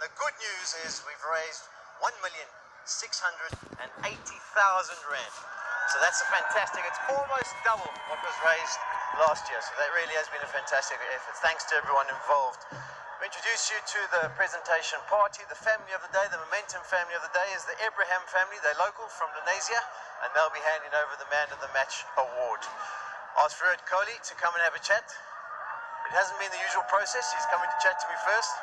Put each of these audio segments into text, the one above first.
the good news is we've raised 1,680,000 rand. So that's a fantastic, it's almost double what was raised last year. So that really has been a fantastic effort. Thanks to everyone involved. We introduce you to the presentation party. The family of the day, the Momentum family of the day is the Abraham family. They're local from Lenasia, and they'll be handing over the Man of the Match award. Asked Kohli to come and have a chat. It hasn't been the usual process. He's coming to chat to me first.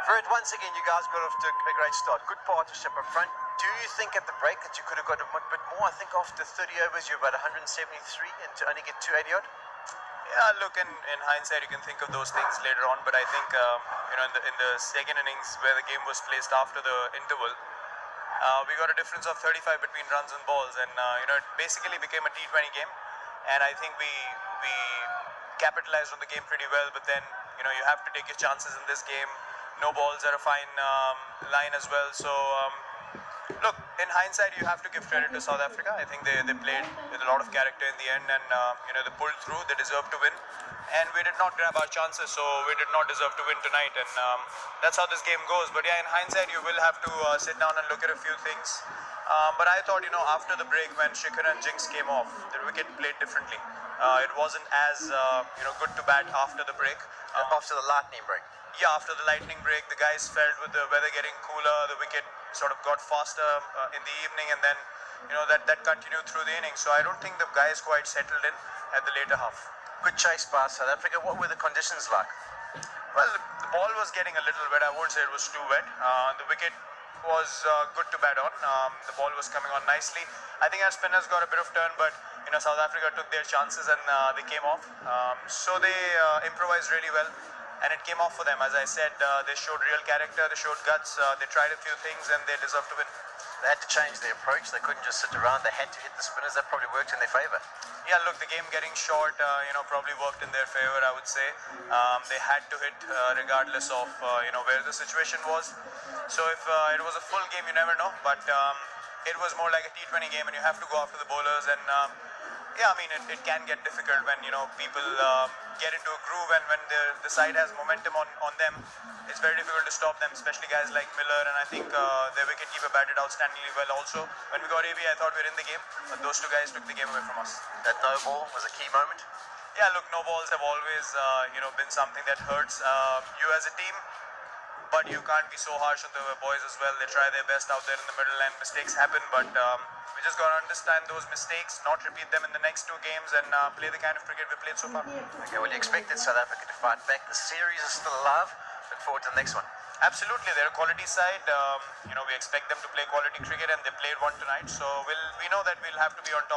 Fred, once again, you guys got off to a great start. Good partnership up front. Do you think at the break that you could have got a bit more? I think after 30 overs, you're about 173, and to only get 280 odd? Yeah, look, in hindsight, you can think of those things later on, but I think, in the second innings where the game was placed after the interval, we got a difference of 35 between runs and balls, and, it basically became a T20 game, and I think we capitalized on the game pretty well, but then, you have to take your chances in this game. No balls are a fine line as well, so look, in hindsight, you have to give credit to South Africa. I think they played with a lot of character in the end, and they pulled through. They deserved to win, and we did not grab our chances, so we did not deserve to win tonight, and that's how this game goes. But yeah, in hindsight, you will have to sit down and look at a few things. But I thought, after the break when Shikhar and Jinx came off, the wicket played differently. It wasn't as good to bat after the break. After the lightning break. Yeah, after the lightning break, the guys felt with the weather getting cooler, the wicket sort of got faster in the evening, and then that continued through the innings. So I don't think the guys quite settled in at the later half. Good chase by South Africa. What were the conditions like? Well, the ball was getting a little wet. I won't say it was too wet. The wicket was good to bat on. The ball was coming on nicely. I think our spinners got a bit of turn, but South Africa took their chances and they came off. So they improvised really well. And it came off for them. As I said, they showed real character, they showed guts, they tried a few things, and they deserved to win. They had to change their approach. They couldn't just sit around. They had to hit the spinners. That probably worked in their favour. Yeah, look, the game getting short, probably worked in their favour, I would say. They had to hit regardless of, where the situation was. So if it was a full game, you never know. But it was more like a T20 game, and you have to go after the bowlers. And it can get difficult when people get into a groove, and when the side has momentum on them, it's very difficult to stop them, especially guys like Miller, and I think their wicketkeeper batted outstandingly well also. When we got AB, I thought we were in the game, but those two guys took the game away from us. That no ball was a key moment? Yeah, look, no balls have always been something that hurts you as a team, but you can't be so harsh on the boys as well. They try their best out there in the middle, and mistakes happen, but we just got to understand those mistakes, not repeat them in the next two games, and play the kind of cricket we played so far. Okay, well, you expected South Africa to fight back. The series is still alive. Look forward to the next one. Absolutely, they're a quality side. We expect them to play quality cricket, and they played one tonight. So we know that we'll have to be at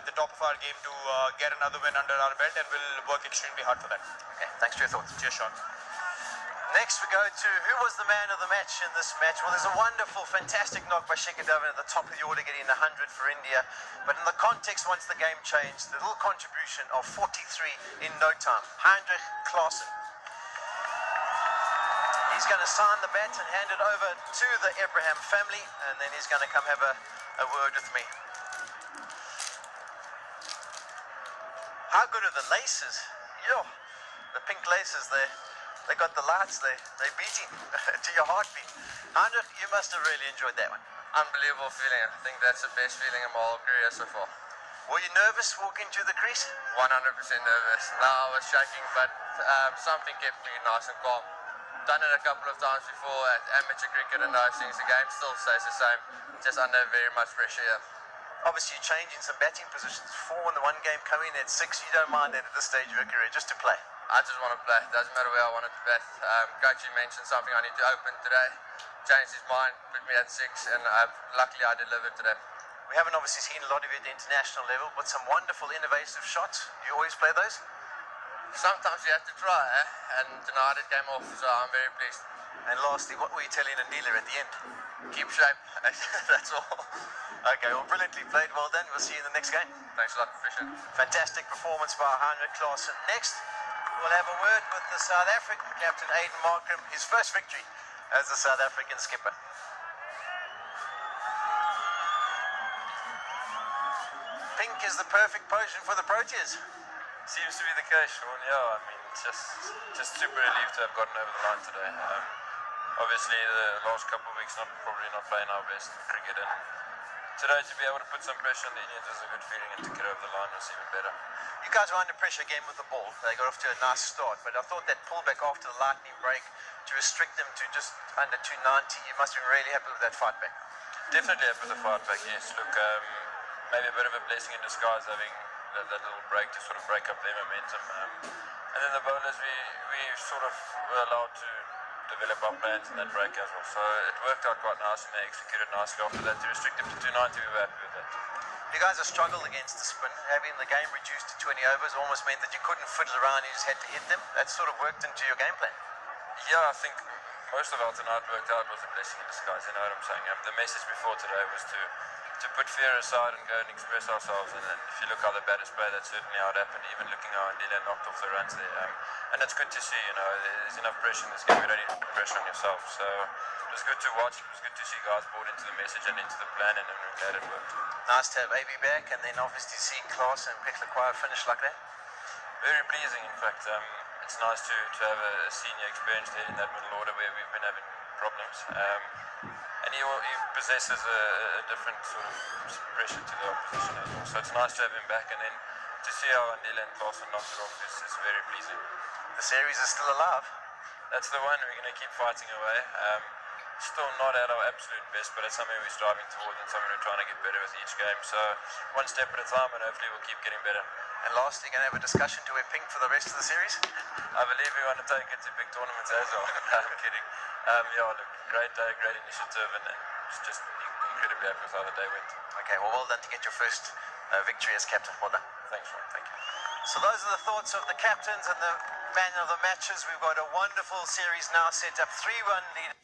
the top of our game to get another win under our belt, and we'll work extremely hard for that. Okay, thanks for your thoughts. Cheers, Sean. Next we go to who was the man of the match in this match. Well, there's a wonderful, fantastic knock by Shikhar Dhawan at the top of the order, getting 100 for India. But in the context, once the game changed, the little contribution of 43 in no time. Heinrich Klaasen. He's going to sign the bat and hand it over to the Abraham family, and then he's going to come have a word with me. How good are the laces? Yo, the pink laces there. They got the lights, they're beating to your heartbeat. Heinrich, you must have really enjoyed that one. Unbelievable feeling. I think that's the best feeling in my whole career so far. Were you nervous walking to the crease? 100% nervous. No, I was shaking, but something kept me nice and calm. Done it a couple of times before at amateur cricket and those things. The game still stays the same, just under very much pressure here. Obviously, you're changing some batting positions. 4 in the one game, coming in at 6. You don't mind that at this stage of your career, just to play. I just want to play. Doesn't matter where I want to bat. Coach, you mentioned something I need to open today. Changed his mind, put me at 6, and luckily I delivered today. We haven't obviously seen a lot of you at the international level, but some wonderful, innovative shots. You always play those? Sometimes you have to try, and tonight it came off, so I'm very pleased. And lastly, what were you telling a dealer at the end? Keep shape. That's all. Okay, well, brilliantly played. Well done. We'll see you in the next game. Thanks a lot, appreciate it. Fantastic performance by Heinrich Klaasen. Next, we'll have a word with the South African captain, Aiden Markram, his first victory as the South African skipper. Pink is the perfect potion for the Proteas. Seems to be the case, Sean. Yeah, I mean, just super relieved to have gotten over the line today. obviously the last couple of weeks probably not playing our best cricket, and today to be able to put some pressure on the Indians was a good feeling, and to get over the line was even better. You guys were under pressure again with the ball. They got off to a nice start, but I thought that pullback after the lightning break to restrict them to just under 290, you must have been really happy with that fight back. Definitely happy with the fight back, yes. Look, maybe a bit of a blessing in disguise having that little break to sort of break up their momentum. And then the bowlers, we sort of were allowed to develop our plans in that break as well. So it worked out quite nice, and they executed nicely after that. To restrict them to 290, we were happy with that. You guys have struggled against the spin. Having the game reduced to 20 overs almost meant that you couldn't fiddle around, you just had to hit them. That sort of worked into your game plan. Yeah, I think most of our tonight worked out was a blessing in disguise, you know what I'm saying? The message before today was to put fear aside and go and express ourselves, and if you look how the batters play, that's certainly how it happened, even looking how Andile knocked off the runs there. And it's good to see, you know, there's enough pressure in this game, you don't need to put pressure on yourself. So it was good to watch, it was good to see guys bought into the message and into the plan, and I'm glad it worked. Nice to have AB back, and then obviously see Klaas and Pekla finish like that. Very pleasing, in fact. It's nice to have a senior experience there in that middle order where we've been having problems. And he possesses a different sort of pressure to the opposition as well. So it's nice to have him back, and then to see how Andile and Klaas knocked it off is very pleasing. The series is still alive. That's the one, we're going to keep fighting away. Still not at our absolute best, but it's something we're striving towards and something we're trying to get better with each game. So one step at a time, and hopefully we'll keep getting better. And lastly, going to have a discussion to wear pink for the rest of the series? I believe we want to take it to big tournaments as well. No, I'm kidding. Yeah, look, great day, great initiative, and it's just incredibly happy with how the day went. Okay, well done to get your first victory as captain. Well done. Thanks, Ron. Thank you. So those are the thoughts of the captains and the man of the matches. We've got a wonderful series now set up, 3-1 lead.